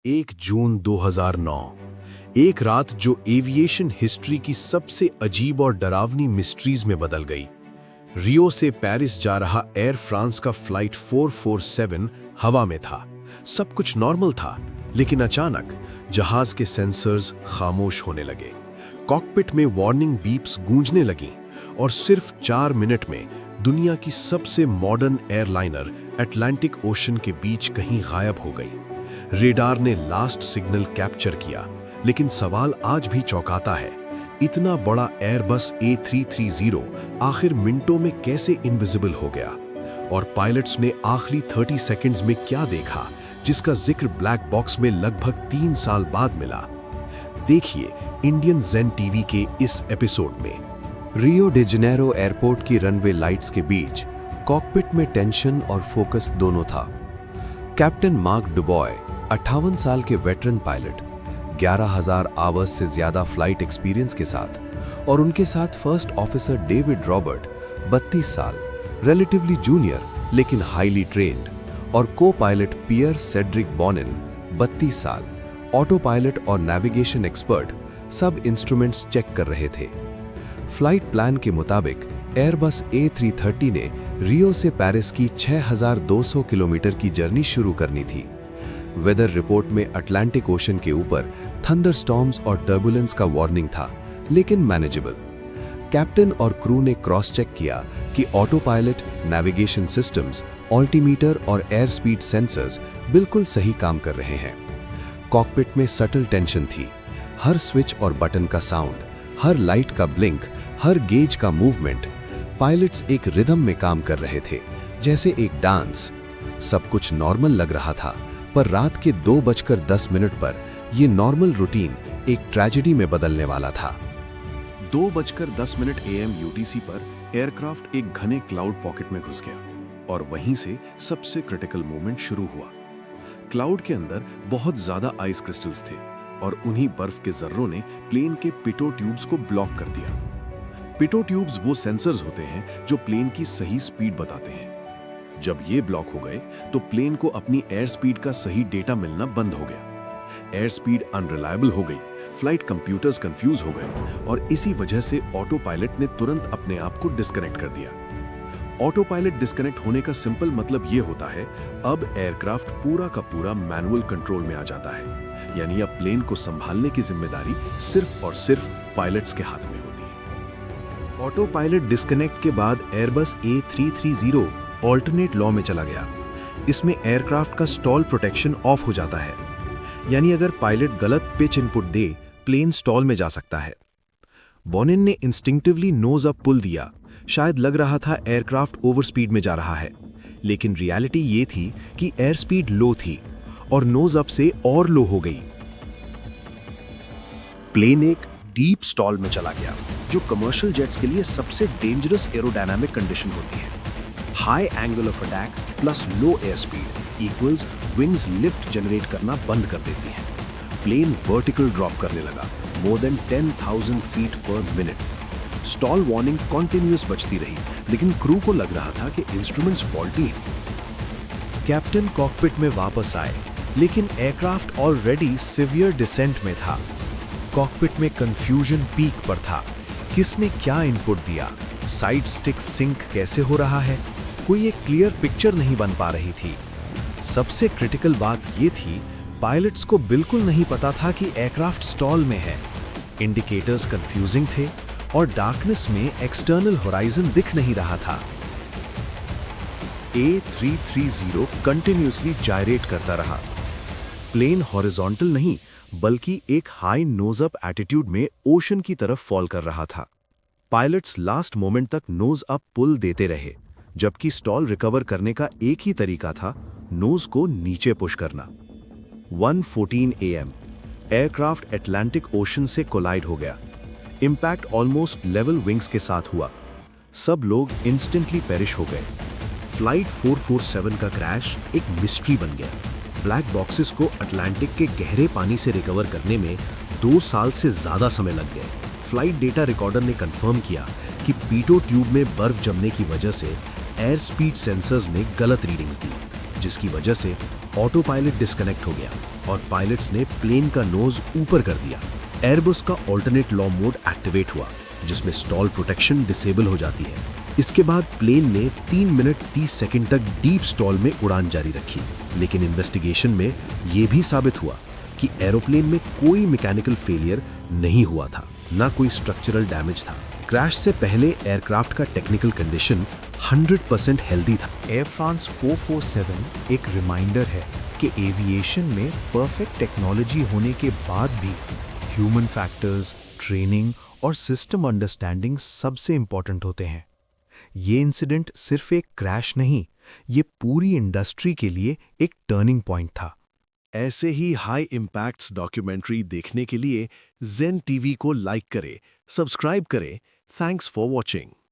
1 जून 2009। एक रात जो एविएशन हिस्ट्री की सबसे अजीब और डरावनी मिस्ट्रीज में बदल गई। रियो से पेरिस जा रहा एयर फ्रांस का फ्लाइट 447 हवा में था। सब कुछ नॉर्मल था, लेकिन अचानक जहाज के सेंसर्स खामोश होने लगे। कॉकपिट में वार्निंग बीप्स गूंजने लगीं और सिर्फ 4 मिनट में दुनिया की सबसे मॉडर्न एयरलाइनर अटलांटिक ओशन के बीच कहीं गायब हो गई। रेडार ने लास्ट सिग्नल कैप्चर किया, लेकिन सवाल आज भी चौंकाता है, इतना बड़ा एयरबस A330 आखिर मिनटों में कैसे इनविजिबल हो गया? और पायलट्स ने आखिरी 30 सेकंड्स में क्या देखा, जिसका जिक्र ब्लैक बॉक्स में लगभग 3 साल बाद मिला? देखिए इंडियन ज़ेन टीवी के इस एपिसोड में। रियो डी जेनेरो एयरपोर्ट की रनवे लाइट्स के बीच कॉकपिट में टेंशन और फोकस दोनों था। कैप्टन मार्क डुबॉय 58 साल के वेटरन पायलट, 11,000 आवर्स से ज्यादा फ्लाइट एक्सपीरियंस के साथ, और उनके साथ फर्स्ट ऑफिसर डेविड रॉबर्ट 32 साल, रिलेटिवली जूनियर लेकिन हाईली ट्रेन्ड, और को पायलट पियर सेड्रिक बॉनिन 32 साल, ऑटो पायलट और नेविगेशन एक्सपर्ट, सब इंस्ट्रूमेंट्स चेक कर रहे थे। फ्लाइट प्लान के मुताबिक एयरबस A330 ने रियो से पेरिस की 6,200 किलोमीटर की जर्नी शुरू करनी थी। वेदर रिपोर्ट में अटलांटिक ओशन के ऊपर थंडरस्टॉर्म्स और टर्बुलेंस का वार्निंग था, लेकिन मैनेजेबल। कैप्टन और क्रू ने क्रॉस चेक किया कि auto pilot, navigation systems, altimeter और एयर स्पीड सेंसर्स बिल्कुल सही काम कर रहे हैं। कॉकपिट में सटल टेंशन थी। हर स्विच और बटन का साउंड, हर लाइट का ब्लिंक, हर गेज का मूवमेंट। पायलट्स एक रिदम में काम कर रहे थे, जैसे एक डांस। सब कुछ नॉर्मल लग रहा था, पर रात के 2:10 पर यह नॉर्मल रूटीन एक ट्रेजेडी में बदलने वाला था। 2:10 AM UTC पर एयरक्राफ्ट एक घने क्लाउड पॉकेट में घुस गया, और वहीं से सबसे क्रिटिकल मोमेंट शुरू हुआ। क्लाउड के अंदर बहुत ज्यादा आइस क्रिस्टल्स थे, और उन्हीं बर्फ के जर्रों ने प्लेन के पिटो ट्यूब्स को ब्लॉक कर दिया। पिटो ट्यूब्स वो सेंसर्स होते हैं जो प्लेन की सही स्पीड बताते हैं। जब ये ब्लॉक हो गए तो प्लेन को अपनी एयर स्पीड का सही डेटा मिलना बंद हो गया। एयर स्पीड अनरिलायबल हो गई, फ्लाइट कंप्यूटर्स कंफ्यूज हो गए, और इसी वजह से ऑटो पायलट ने तुरंत अपने आप को डिस्कनेक्ट कर दिया। ऑटो पायलट डिस्कनेक्ट होने का सिंपल मतलब ये होता है, अब एयरक्राफ्ट पूरा का पूरा मैनुअल कंट्रोल में आ जाता है। यानी अब प्लेन को संभालने की जिम्मेदारी सिर्फ और सिर्फ पायलट्स के हाथ में होती है। ऑटो पायलट डिस्कनेक्ट के बाद एयरबस A330 ऑल्टरनेट लॉ में चला गया। इसमें एयरक्राफ्ट का स्टॉल प्रोटेक्शन ऑफ हो जाता है, यानी अगर पायलट गलत पिच इनपुट दे, प्लेन स्टॉल में जा सकता है। बॉनिन ने इंस्टिंक्टिवली नोज अप पुल दिया। शायद लग रहा था एयरक्राफ्ट ओवर स्पीड में जा रहा है, लेकिन रियलिटी ये थी कि एयर स्पीड लो थी और नोज अप से और लो हो गई। प्लेन एक डीप स्टॉल में चला गया, जो कमर्शियल जेट्स के लिए सबसे डेंजरस एरोडायनामिक कंडीशन होती है। High angle of attack plus low air speed equals wings lift generate करना बंद कर देती हैं। प्लेन वर्टिकल ड्रॉप करने लगा, मोर देन 10,000 फीट पर मिनट। स्टॉल वार्निंग कॉन्टिन्यूअस बजती रही, लेकिन क्रू को लग रहा था कि इंस्ट्रूमेंट्स फॉल्टी हैं। कैप्टन कॉकपिट में वापस आए, लेकिन एयरक्राफ्ट ऑलरेडी सिवियर डिसेंट में था। कॉकपिट में कंफ्यूजन पीक पर था। किसने क्या इनपुट दिया? साइड स्टिक सिंक कैसे हो रहा है? कोई एक क्लियर पिक्चर नहीं बन पा रही थी। सबसे क्रिटिकल बात यह थी, पायलट्स को बिल्कुल नहीं पता था कि एयरक्राफ्ट स्टॉल में है। इंडिकेटर्स कंफ्यूजिंग थे, और डार्कनेस में एक्सटर्नल होराइजन दिख नहीं रहा था। A330 कंटिन्यूअसली जायरेट करता रहा। प्लेन हॉरिजॉन्टल नहीं, बल्कि एक हाई नोज अप एटीट्यूड में ओशन की तरफ फॉल कर रहा था। पायलट्स लास्ट मोमेंट तक नोज अप पुल देते रहे, जबकि स्टॉल रिकवर करने का एक ही तरीका था, नोज को नीचे पुश करना। 1:14 AM एयरक्राफ्ट अटलांटिक ओशन से कोलाइड हो गया। इंपैक्ट ऑलमोस्ट लेवल विंग्स के साथ हुआ। सब लोग इंस्टेंटली पेरिश हो गए। फ्लाइट 447 का क्रैश एक मिस्ट्री बन गया। ब्लैक बॉक्सेस को अटलांटिक के गहरे पानी से रिकवर करने में 2 साल से ज्यादा समय लग गए। फ्लाइट डेटा रिकॉर्डर ने कंफर्म किया कि पीटो ट्यूब में बर्फ जमने की वजह से एयर स्पीड सेंसर्स ने गलत रीडिंग्स दी। जिसकी वजह से ऑटो पायलट डिस्कनेक्ट हो गया और पायलट्स ने प्लेन का नोज ऊपर कर दिया। एयरबस का ऑल्टरनेट लॉ मोड एक्टिवेट हुआ, जिसमें स्टॉल प्रोटेक्शन डिसेबल हो जाती है। इसके बाद प्लेन ने 3 मिनट 30 सेकंड तक डीप स्टॉल में उड़ान जारी रखी, लेकिन इन्वेस्टिगेशन में यह भी साबित हुआ कि एरोप्लेन में कोई मैकेनिकल फेलियर नहीं हुआ था, ना कोई स्ट्रक्चरल डैमेज था। क्रैश से पहले एयरक्राफ्ट का टेक्निकल कंडीशन 100% हेल्दी था। एयर फ्रांस 447 एक रिमाइंडर है कि एविएशन में परफेक्ट टेक्नोलॉजी होने के बाद भी ह्यूमन फैक्टर्स, ट्रेनिंग और सिस्टम अंडरस्टैंडिंग सबसे इंपॉर्टेंट होते हैं। ये इंसिडेंट सिर्फ एक क्रैश नहीं, ये पूरी इंडस्ट्री के लिए एक टर्निंग पॉइंट था। ऐसे ही हाई इम्पैक्ट्स डॉक्यूमेंट्री देखने के लिए ज़ेन टीवी को लाइक करें, सब्सक्राइब करें। Thanks for watching.